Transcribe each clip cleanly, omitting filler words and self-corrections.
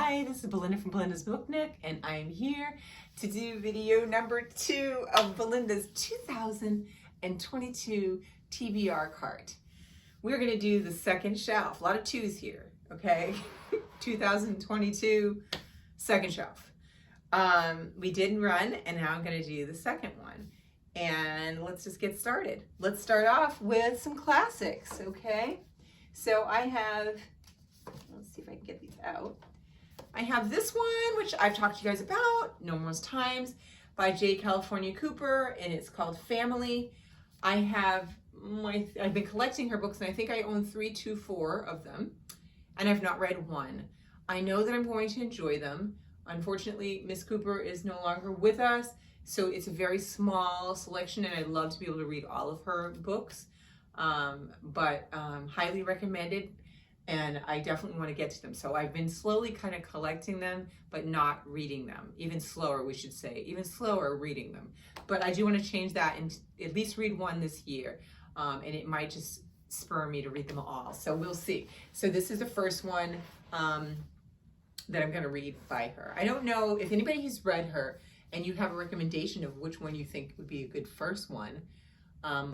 Hi, this is Belinda from Belinda's Book Nook, and I'm here to do video number 2 of Belinda's 2022 TBR Cart. We're going to do the second shelf. A lot of 2s here, okay? 2022 second shelf. We didn't run, and now I'm going to do the second one. And let's just get started. Let's start off with some classics, okay? So I have, let's see if I can get these out. I have this one, which I've talked to you guys about numerous times, by J. California Cooper, and it's called Family. I've been collecting her books, and I think I own 3 to 4 of them, and I've not read one. I know that I'm going to enjoy them. Unfortunately, Miss Cooper is no longer with us, so it's a very small selection, and I'd love to be able to read all of her books, but highly recommended. And I definitely want to get to them. So I've been slowly kind of collecting them, but not reading them. Even slower, we should say. Even slower reading them. But I do want to change that and at least read one this year. And it might just spur me to read them all. So we'll see. So this is the first one that I'm going to read by her. I don't know if anybody has read her and you have a recommendation of which one you think would be a good first one.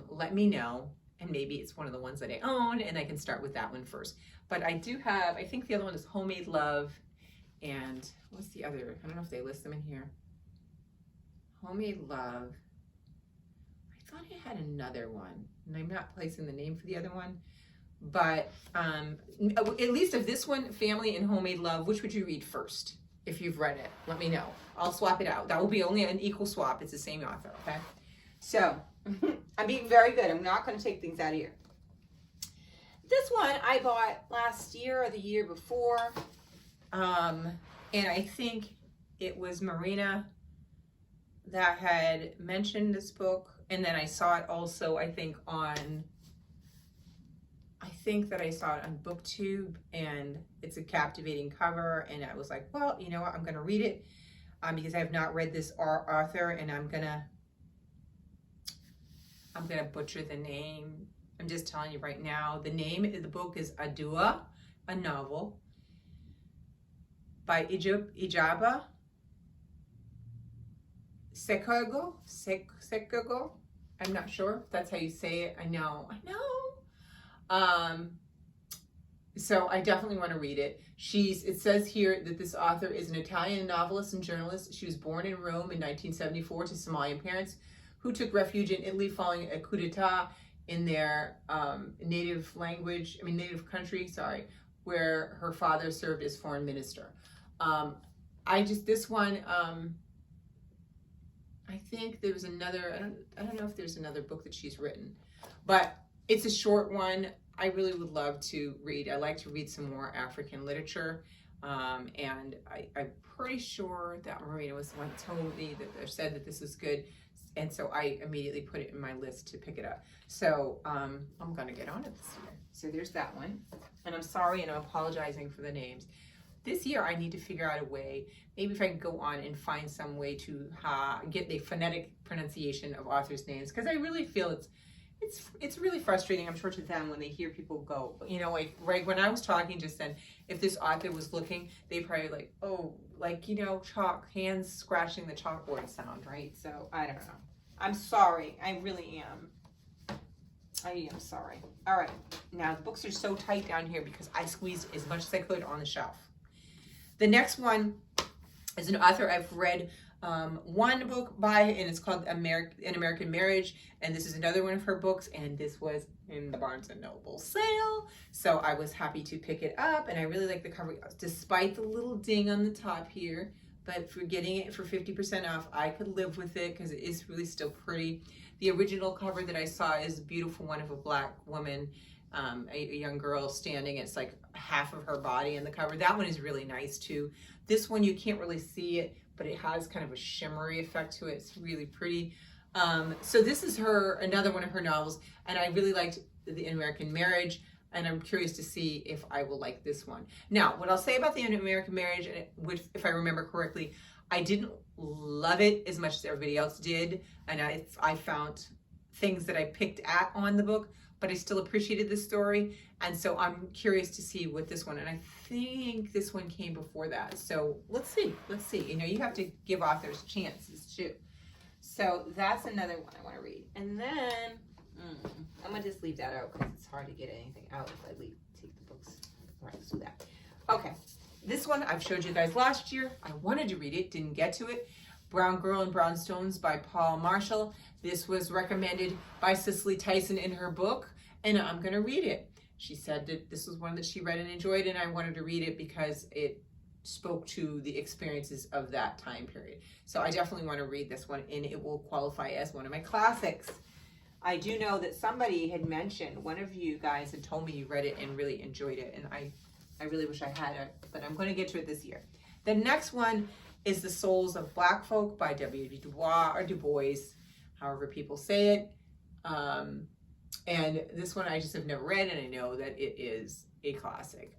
Let me know. And maybe it's one of the ones that I own, and I can start with that one first. But I do have, I think the other one is Homemade Love, and what's the other? I don't know if they list them in here. Homemade Love. I thought I had another one, and I'm not placing the name for the other one. But at least of this one, Family and Homemade Love, which would you read first? If you've read it, let me know. I'll swap it out. That will be only an equal swap. It's the same author, okay? So, I'm being very good. I'm not going to take things out of here. This one I bought last year or the year before. And I think it was Marina that had mentioned this book. And then I saw it also, I think that I saw it on BookTube, and it's a captivating cover. And I was like, well, you know what? I'm going to read it because I have not read this author, and I'm going to butcher the name. I'm just telling you right now. The name of the book is Adora, a novel by Ijaba Sekogo. I'm not sure if that's how you say it. I know. So I definitely want to read it. It says here that this author is an Italian novelist and journalist. She was born in Rome in 1974 to Somalian parents who took refuge in Italy following a coup d'etat in their native country, where her father served as foreign minister. This one, I think there was another, I don't know if there's another book that she's written, but it's a short one. I really would love to read. I like to read some more African literature. And I'm pretty sure that Marina was the one that told me that said that this is good. And so I immediately put it in my list to pick it up. So I'm going to get on it this year. So there's that one. And I'm sorry, and I'm apologizing for the names. This year I need to figure out a way, maybe if I can go on and find some way to get the phonetic pronunciation of authors' names, because I really feel it's really frustrating, I'm sure, to them when they hear people go, you know, like right when I was talking just then, if this author was looking, they probably like, oh, like, you know, hands scratching the chalkboard sound, right? So I don't know. I'm sorry. I really am. I am sorry. All right. Now the books are so tight down here because I squeezed as much as I could on the shelf. The next one is an author I've read one book by, and it's called An American Marriage, and this is another one of her books, and this was in the Barnes & Noble sale, so I was happy to pick it up, and I really like the cover, despite the little ding on the top here, but for getting it for 50% off, I could live with it because it is really still pretty. The original cover that I saw is a beautiful one of a black woman, a young girl standing. It's like half of her body in the cover. That one is really nice too. This one, you can't really see it, but it has kind of a shimmery effect to it. It's really pretty. So this is another one of her novels, and I really liked The American Marriage, and I'm curious to see if I will like this one. Now, what I'll say about The American Marriage, which, if I remember correctly, I didn't love it as much as everybody else did, and I found things that I picked at on the book, but I still appreciated the story. And so I'm curious to see what this one, and I think this one came before that. So let's see. You know, you have to give authors chances too. So that's another one I want to read. And then I'm gonna just leave that out because it's hard to get anything out if I take the books. All right, let's do that. Okay, this one I've showed you guys last year. I wanted to read it, didn't get to it. Brown Girl and Brown Stones by Paul Marshall. This was recommended by Cicely Tyson in her book, and I'm gonna read it. She said that this was one that she read and enjoyed, and I wanted to read it because it spoke to the experiences of that time period. So I definitely want to read this one, and it will qualify as one of my classics. I do know that somebody had mentioned, one of you guys had told me you read it and really enjoyed it, and I really wish I had it, but I'm going to get to it this year. The next one is The Souls of Black Folk by W.B. Du Bois, or Du Bois, however people say it. And this one I just have never read, and I know that it is a classic.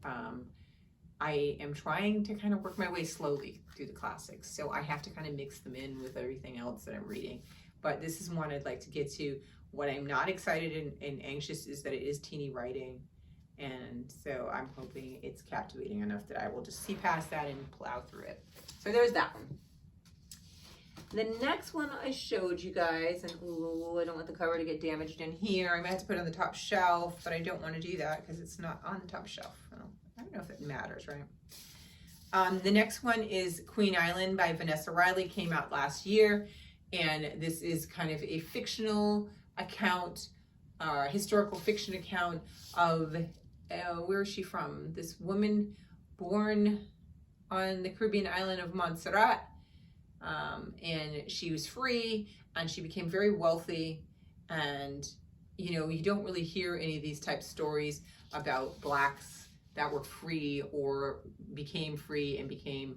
I am trying to kind of work my way slowly through the classics, so I have to kind of mix them in with everything else that I'm reading. But this is one I'd like to get to. What I'm not excited and anxious is that it is teeny writing, and so I'm hoping it's captivating enough that I will just see past that and plow through it. So there's that one. The next one I showed you guys, and ooh, I don't want the cover to get damaged in here. I might have to put it on the top shelf, but I don't want to do that because it's not on the top shelf. Well, I don't know if it matters, right? The next one is Queen Island by Vanessa Riley, came out last year, and this is kind of a fictional account, historical fiction account of, where is she from? This woman born on the Caribbean island of Montserrat, and she was free, and she became very wealthy, and you know, you don't really hear any of these types of stories about blacks that were free or became free and became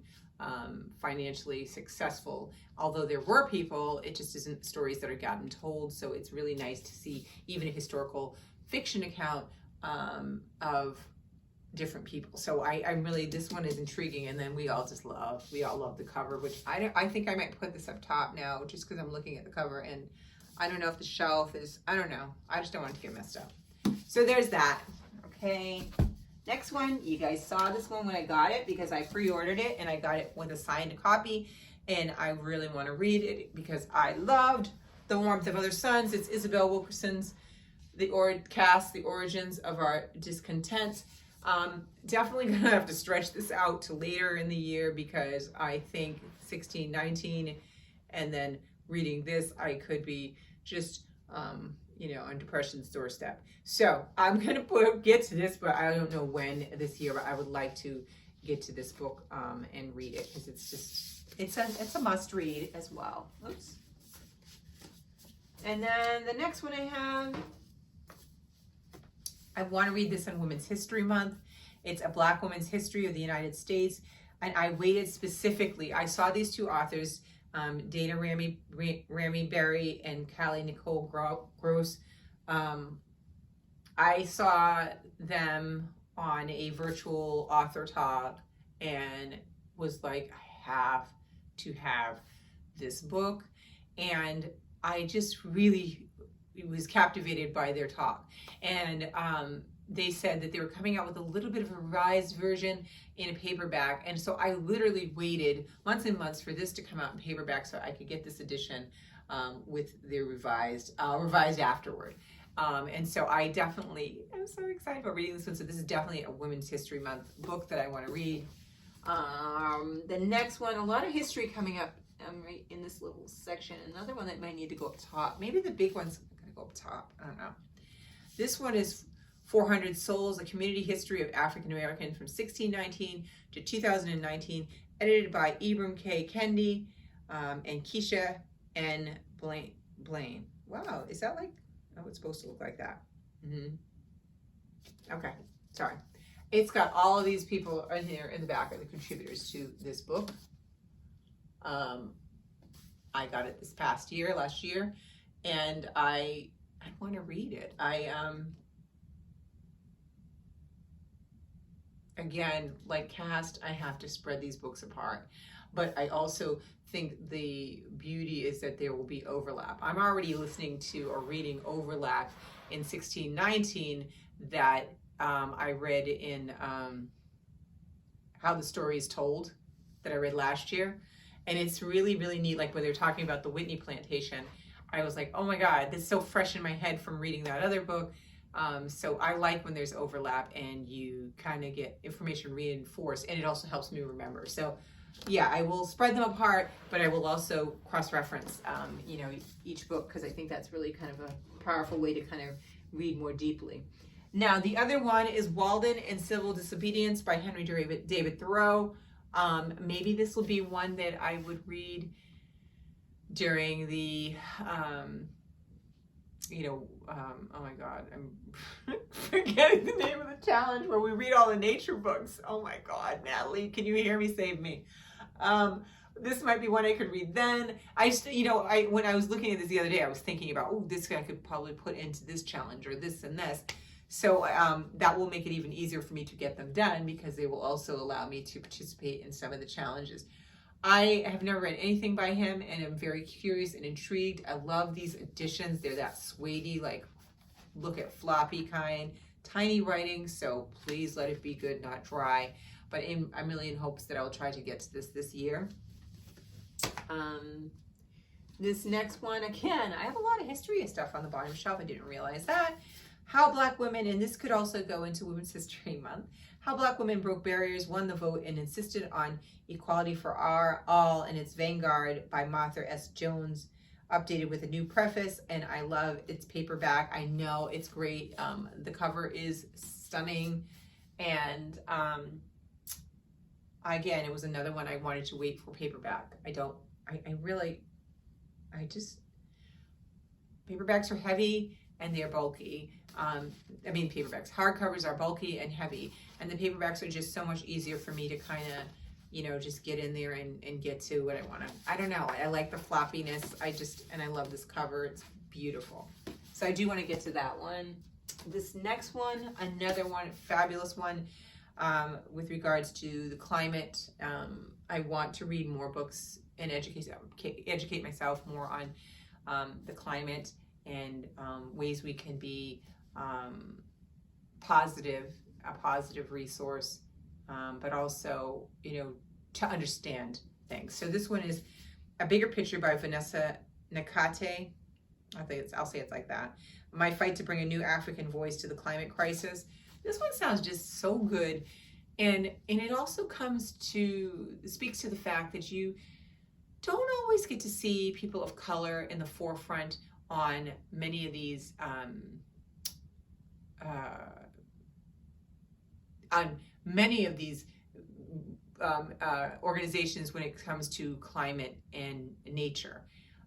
financially successful. Although there were people, it just isn't stories that are gotten told. So it's really nice to see even a historical fiction account of different people. So I'm really, this one is intriguing. And then we all love the cover, which I think I might put this up top now just because I'm looking at the cover, and I don't know if the shelf is, I don't know. I just don't want it to get messed up. So there's that. Okay. Next one, you guys saw this one when I got it because I pre-ordered it and I got it with a signed copy, and I really want to read it because I loved The Warmth of Other Suns. It's Isabel Wilkerson's The Origins of Our Discontent. Definitely gonna have to stretch this out to later in the year because I think 16, 19, and then reading this, I could be just, you know, on depression's doorstep. So I'm gonna get to this, but I don't know when this year, but I would like to get to this book and read it because it's just, it's a must read as well. Oops. And then the next one I want to read this on Women's History Month. It's A Black Woman's History of the United States. And I waited specifically. I saw these two authors, Dana Rami Berry and Callie Nicole Gross. I saw them on a virtual author talk and was like, I have to have this book. And I just really was captivated by their talk. And they said that they were coming out with a little bit of a revised version in a paperback. And so I literally waited months and months for this to come out in paperback so I could get this edition with the revised afterward. And so I'm so excited about reading this one. So this is definitely a Women's History Month book that I want to read. The next one, a lot of history coming up right in this little section. Another one that might need to go up top. Maybe the big one's going to go up top. I don't know. This one is 400 Souls, A Community History of African Americans from 1619 to 2019, edited by Ibram K. Kendi and Keisha N. Blaine. Wow, is that like, oh, it's supposed to look like that. Okay, sorry. It's got all of these people in here in the back are the contributors to this book. I got it this past year, last year, and I want to read it. Again, like Cast, I have to spread these books apart, but I also think the beauty is that there will be overlap. I'm already listening to or reading overlap in 1619 that I read in How the Story is Told, that I read last year. And it's really, really neat. Like when they're talking about the Whitney plantation, I was like, oh my God, this is so fresh in my head from reading that other book. So I like when there's overlap and you kind of get information reinforced, and it also helps me remember. So yeah, I will spread them apart, but I will also cross-reference, each book, because I think that's really kind of a powerful way to kind of read more deeply. Now, the other one is Walden and Civil, Disobedience by Henry David Thoreau. Maybe this will be one that I would read during the, oh my God, I'm forgetting the name of the challenge where we read all the nature books. Oh my God, Natalie, can you hear me? Save me. This might be one I could read then. When I was looking at this the other day, I was thinking about, oh, this I could probably put into this challenge or this and this. So that will make it even easier for me to get them done, because they will also allow me to participate in some of the challenges. I have never read anything by him, and I'm very curious and intrigued. I love these editions. They're that suede-y, like look at floppy kind, tiny writing. So please let it be good, not dry. But I'm really in hopes that I'll try to get to this year. This next one, again, I have a lot of history and stuff on the bottom shelf. I didn't realize that. How Black Women, and this could also go into Women's History Month, How Black Women Broke Barriers, Won the Vote, and Insisted on Equality for All in its Vanguard by Martha S. Jones, updated with a new preface, and I love its paperback. I know it's great. The cover is stunning, and again, it was another one I wanted to wait for paperback. Paperbacks are heavy and they're bulky. Paperbacks. Hardcovers are bulky and heavy, and the paperbacks are just so much easier for me to kind of, just get in there and get to what I want to. I don't know. I like the floppiness. And I love this cover. It's beautiful. So I do want to get to that one. This next one, another one, fabulous one, with regards to the climate. I want to read more books and educate myself more on the climate and ways we can be a positive resource, but also, to understand things. So this one is A Bigger Picture by Vanessa Nakate. I'll say it's like that. My Fight to Bring a New African Voice to the Climate Crisis. This one sounds just so good. And it also speaks to the fact that you don't always get to see people of color in the forefront on many of these organizations when it comes to climate and nature.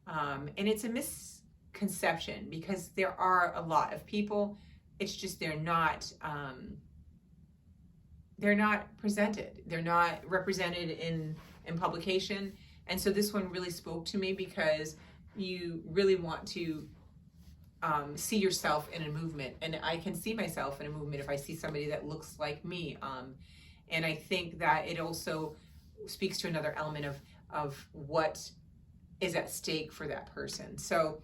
And it's a misconception, because there are a lot of people. It's just they're not presented. They're not represented in publication. And so this one really spoke to me, because you really want to see yourself in a movement. And I can see myself in a movement if I see somebody that looks like me. And I think that it also speaks to another element of what is at stake for that person. So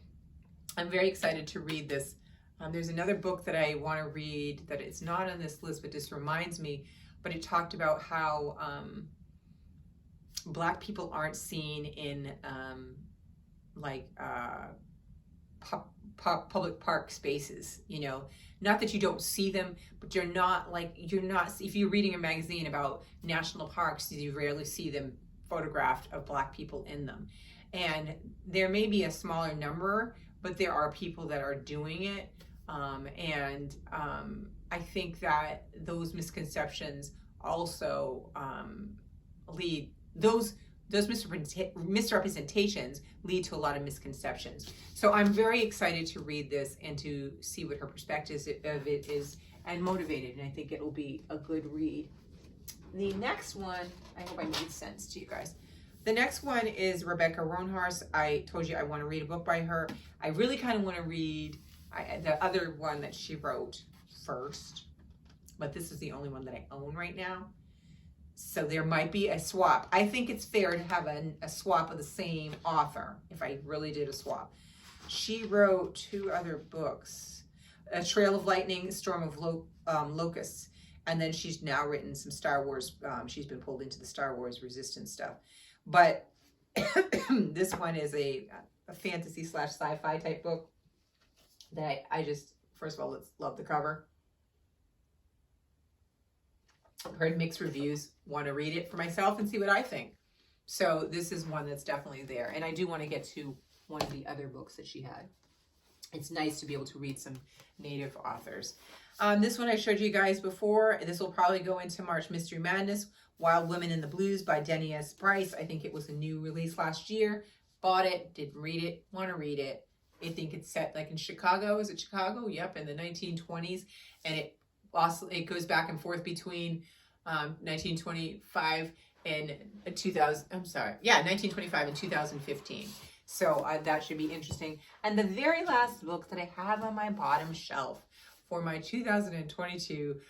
I'm very excited to read this. There's another book that I want to read that it's not on this list, but just reminds me, but it talked about how Black people aren't seen in public park spaces, not that you don't see them, but you're not, if you're reading a magazine about national parks, you rarely see them photographed of Black people in them. And there may be a smaller number, but there are people that are doing it. I think that those misconceptions also lead, those misrepresentations lead to a lot of misconceptions. So I'm very excited to read this and to see what her perspective of it is, and motivated, and I think it'll be a good read. The next one, I hope I made sense to you guys. The next one is Rebecca Roanhorse. I told you I want to read a book by her. I really kind of want to read the other one that she wrote first, but this is the only one that I own right now. So there might be a swap. I think it's fair to have a swap of the same author, if I really did a swap. She wrote 2 other books. A Trail of Lightning, Storm of Locusts. And then she's now written some Star Wars. She's been pulled into the Star Wars Resistance stuff. But this one is a fantasy / sci-fi type book that I just, first of all, let's love the cover. Heard mixed reviews, want to read it for myself and see what I think. So this is one that's definitely there. And I do want to get to one of the other books that she had. It's nice to be able to read some native authors. This one I showed you guys before. This will probably go into March Mystery Madness. Wild Women in the Blues by Denny S. Bryce. I think it was a new release last year. Bought it, didn't read it, want to read it. I think it's set like in Chicago. Is it Chicago? Yep, in the 1920s. And it goes back and forth between 1925 and 2000. I'm sorry. Yeah, 1925 and 2015. So that should be interesting. And the very last book that I have on my bottom shelf for my 2022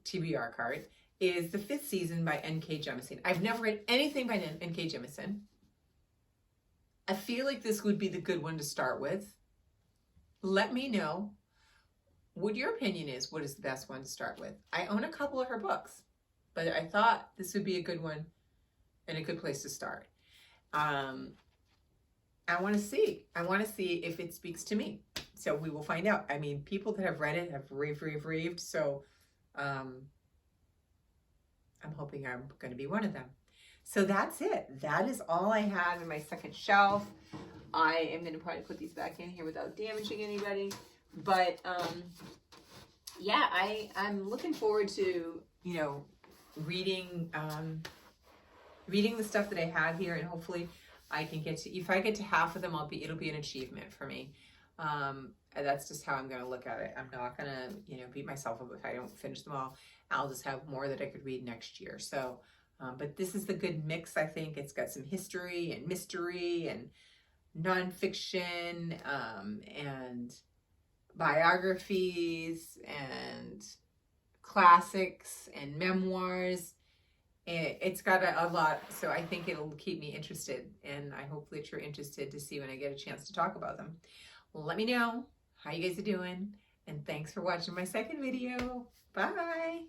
TBR cart is The Fifth Season by N.K. Jemisin. I've never read anything by N.K. Jemisin. I feel like this would be the good one to start with. Let me know what your opinion is. What is the best one to start with? I own a couple of her books, but I thought this would be a good one and a good place to start. I want to see if it speaks to me. So we will find out. I mean, people that have read it have raved. So I'm hoping I'm going to be one of them. So that's it. That is all I have in my second shelf. I am going to probably put these back in here without damaging anybody. But yeah, I'm looking forward to, reading the stuff that I have here, and hopefully I can get to, if I get to half of them, it'll be an achievement for me. That's just how I'm going to look at it. I'm not going to, beat myself up if I don't finish them all. I'll just have more that I could read next year. So, but this is the good mix, I think. It's got some history and mystery and nonfiction, and biographies and classics and memoirs. It's got a lot, so I think it'll keep me interested, and I hope that you're interested to see when I get a chance to talk about them. Let me know how you guys are doing, and thanks for watching my second video. Bye!